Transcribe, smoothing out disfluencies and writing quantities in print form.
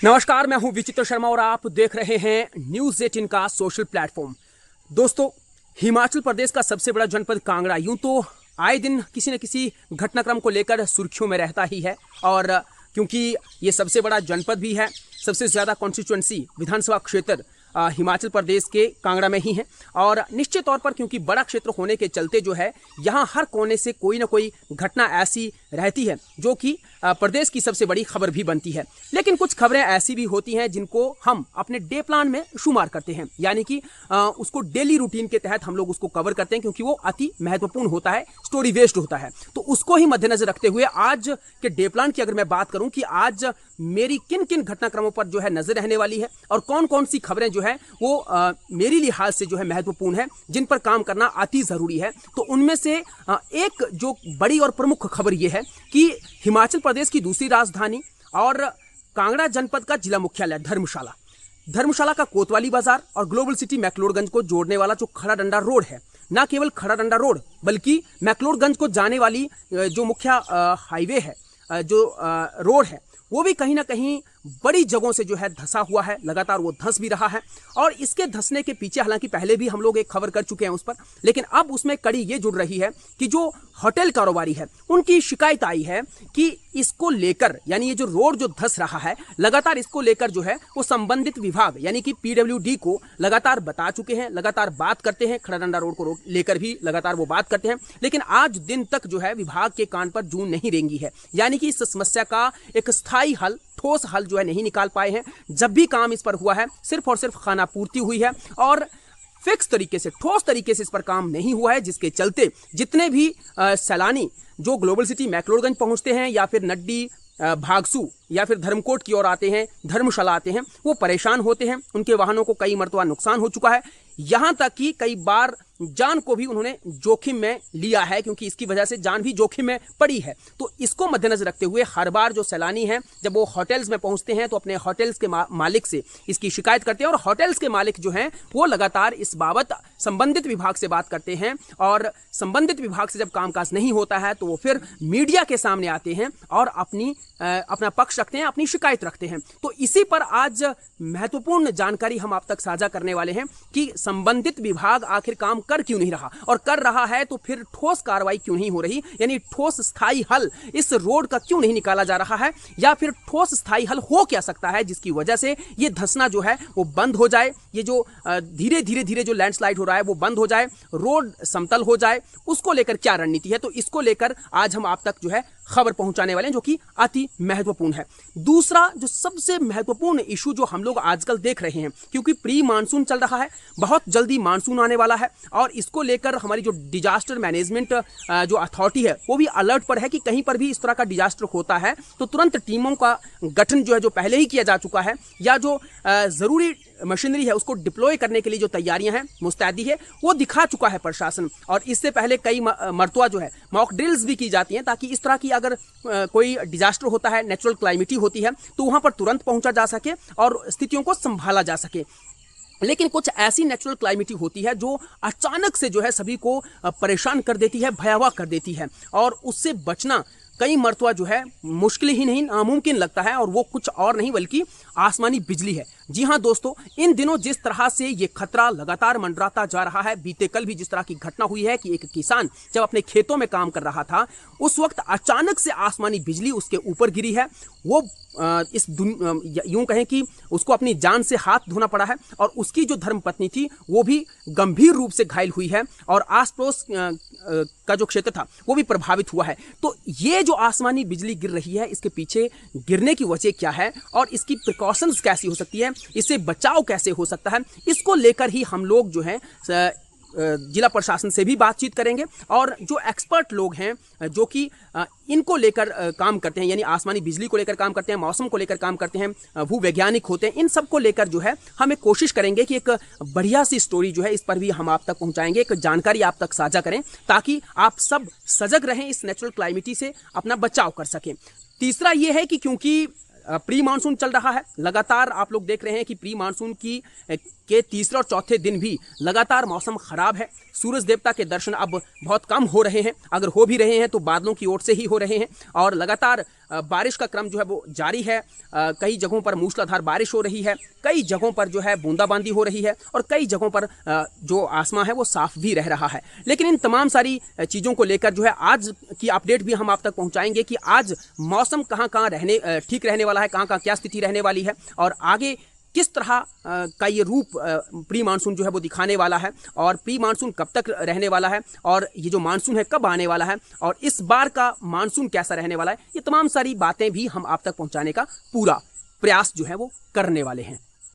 नमस्कार, मैं हूं विचित्र शर्मा और आप देख रहे हैं न्यूज़ 18 का सोशल प्लेटफॉर्म। दोस्तों, हिमाचल प्रदेश का सबसे बड़ा जनपद कांगड़ा यूं तो आए दिन किसी न किसी घटनाक्रम को लेकर सुर्खियों में रहता ही है। और क्योंकि ये सबसे बड़ा जनपद भी है, सबसे ज़्यादा कॉन्स्टिट्यूएंसी विधानसभा क्षेत्र हिमाचल प्रदेश के कांगड़ा में ही है। और निश्चित तौर पर क्योंकि बड़ा क्षेत्र होने के चलते जो है यहाँ हर कोने से कोई ना कोई घटना ऐसी रहती है जो कि प्रदेश की सबसे बड़ी खबर भी बनती है। लेकिन कुछ खबरें ऐसी भी होती हैं जिनको हम अपने डे प्लान में शुमार करते हैं, यानी कि उसको डेली रूटीन के तहत हम लोग उसको कवर करते हैं क्योंकि वो अति महत्वपूर्ण होता है, स्टोरी बेस्ड होता है। तो उसको ही मद्देनजर रखते हुए आज के डे प्लान की अगर मैं बात करूं कि आज मेरी किन किन घटनाक्रमों पर जो है नजर रहने वाली है और कौन कौन सी खबरें जो है वो मेरी लिहाज से जो है महत्वपूर्ण है, जिन पर काम करना अति जरूरी है, तो उनमें से एक जो बड़ी और प्रमुख खबर यह है कि हिमाचल प्रदेश की दूसरी राजधानी और कांगड़ा जनपद का जिला मुख्यालय धर्मशाला का कोतवाली बाजार और ग्लोबल सिटी मैक्लोडगंज को जोड़ने वाला जो खड़ा डंडा रोड है, ना केवल खड़ा डंडा रोड बल्कि मैक्लोडगंज को जाने वाली जो मुख्य हाईवे है, जो रोड है, वो भी कहीं ना कहीं बड़ी जगहों से जो है धंसा हुआ है। लगातार वो धंस भी रहा है और इसके धंसने के पीछे हालांकि पहले भी हम लोग एक खबर कर चुके हैं उस पर, लेकिन अब उसमें कड़ी ये जुड़ रही है कि जो होटल कारोबारी है उनकी शिकायत आई है कि इसको लेकर, यानी ये जो रोड जो धंस रहा है, लगातार इसको लेकर जो है वो संबंधित विभाग यानी कि PWD को लगातार बता चुके हैं, लगातार बात करते हैं, खड़ा डंडा रोड को लेकर भी लगातार वो बात करते हैं, लेकिन आज दिन तक जो है विभाग के कान पर जूं नहीं रेंगी है। यानी कि इस समस्या का एक स्थायी हल, ठोस हल जो है नहीं निकाल पाए हैं। जब भी काम इस पर हुआ है सिर्फ और सिर्फ खाना पूर्ति हुई है और फिक्स तरीके से, ठोस तरीके से इस पर काम नहीं हुआ है, जिसके चलते जितने भी सैलानी जो ग्लोबल सिटी मैक्लोडगंज पहुंचते हैं या फिर नड्डी, भागसू या फिर धर्मकोट की ओर आते हैं, धर्मशाला आते हैं, वो परेशान होते हैं। उनके वाहनों को कई मरतबा नुकसान हो चुका है, यहाँ तक कि कई बार जान को भी उन्होंने जोखिम में लिया है क्योंकि इसकी वजह से जान भी जोखिम में पड़ी है। तो इसको मद्देनजर रखते हुए हर बार जो सैलानी हैं जब वो होटल्स में पहुंचते हैं तो अपने होटल्स के मालिक से इसकी शिकायत करते हैं और होटल्स के मालिक जो हैं वो लगातार इस बाबत संबंधित विभाग से बात करते हैं और संबंधित विभाग से जब कामकाज नहीं होता है तो वो फिर मीडिया के सामने आते हैं और अपना पक्ष रखते हैं, अपनी शिकायत रखते हैं। तो इसी पर आज महत्वपूर्ण जानकारी हम आप तक साझा करने वाले हैं कि संबंधित विभाग आखिर काम कर क्यों नहीं रहा और कर रहा है तो फिर ठोस कार्रवाई क्यों नहीं हो रही, यानी ठोस स्थायी हल इस रोड का क्यों नहीं निकाला जा रहा है, या फिर ठोस स्थायी हल हो क्या सकता है जिसकी वजह से ये धंसना जो है वो बंद हो जाए, ये जो धीरे धीरे जो लैंडस्लाइड हो रहा है वो बंद हो जाए, रोड समतल हो जाए। उसको लेकर क्या रणनीति है, तो इसको लेकर आज हम आप तक जो है खबर पहुंचाने वाले हैं जो कि अति महत्वपूर्ण है। दूसरा जो सबसे महत्वपूर्ण इशू जो हम लोग आजकल देख रहे हैं, क्योंकि प्री मानसून चल रहा है, बहुत जल्दी मानसून आने वाला है और इसको लेकर हमारी जो डिजास्टर मैनेजमेंट जो अथॉरिटी है वो भी अलर्ट पर है कि कहीं पर भी इस तरह का डिजास्टर होता है तो तुरंत टीमों का गठन जो है जो पहले ही किया जा चुका है या जो जरूरी मशीनरी है उसको डिप्लॉय करने के लिए जो तैयारियां हैं, मुस्तैदी है, वो दिखा चुका है प्रशासन। और इससे पहले कई मरतबा जो है मॉक ड्रिल्स भी की जाती हैं ताकि इस तरह की अगर कोई डिजास्टर होता है, नेचुरल क्लाइमिटी होती है, तो वहां पर तुरंत पहुंचा जा सके और स्थितियों को संभाला जा सके। लेकिन कुछ ऐसी नेचुरल क्लाइमिटी होती है जो अचानक से जो है सभी को परेशान कर देती है, भयावह कर देती है और उससे बचना कई मरतबा जो है मुश्किल ही नहीं नामुमकिन लगता है और वो कुछ और नहीं बल्कि आसमानी बिजली है। जी हाँ दोस्तों, इन दिनों जिस तरह से ये खतरा लगातार मंडराता जा रहा है, बीते कल भी जिस तरह की घटना हुई है कि एक किसान जब अपने खेतों में काम कर रहा था उस वक्त अचानक से आसमानी बिजली उसके ऊपर गिरी है। वो यूं कहें कि उसको अपनी जान से हाथ धोना पड़ा है और उसकी जो धर्मपत्नी थी वो भी गंभीर रूप से घायल हुई है और आस पड़ोस का जो क्षेत्र था वो भी प्रभावित हुआ है। तो ये जो आसमानी बिजली गिर रही है, इसके पीछे गिरने की वजह क्या है और इसकी प्रिकॉशंस कैसी हो सकती है, इससे बचाव कैसे हो सकता है, इसको लेकर ही हम लोग जो है जिला प्रशासन से भी बातचीत करेंगे और जो एक्सपर्ट लोग हैं जो कि इनको लेकर काम करते हैं, यानी आसमानी बिजली को लेकर काम करते हैं, मौसम को लेकर काम करते हैं, भूवैज्ञानिक होते हैं, इन सब को लेकर जो है हम एक कोशिश करेंगे कि एक बढ़िया सी स्टोरी जो है इस पर भी हम आप तक पहुंचाएंगे, एक जानकारी आप तक साझा करें ताकि आप सब सजग रहें, इस नेचुरल क्लाइमिटी से अपना बचाव कर सकें। तीसरा ये है कि क्योंकि प्री मानसून चल रहा है, लगातार आप लोग देख रहे हैं कि प्री मानसून के तीसरे और चौथे दिन भी लगातार मौसम खराब है। सूरज देवता के दर्शन अब बहुत कम हो रहे हैं, अगर हो भी रहे हैं तो बादलों की ओर से ही हो रहे हैं और लगातार बारिश का क्रम जो है वो जारी है। कई जगहों पर मूसलाधार बारिश हो रही है, कई जगहों पर जो है बूंदाबांदी हो रही है और कई जगहों पर जो आसमान है वो साफ भी रह रहा है। लेकिन इन तमाम सारी चीज़ों को लेकर जो है आज की अपडेट भी हम आप तक पहुंचाएंगे कि आज मौसम कहां कहां ठीक रहने वाला है, कहां कहां क्या स्थिति रहने वाली है और आगे किस तरह का ये रूप प्री मानसून जो है वो दिखाने वाला है और प्री मानसून कब तक रहने वाला है और ये जो मानसून है कब आने वाला है और इस बार का मानसून कैसा रहने वाला है, ये तमाम सारी बातें भी हम आप तक पहुंचाने का पूरा प्रयास जो है वो करने वाले हैं।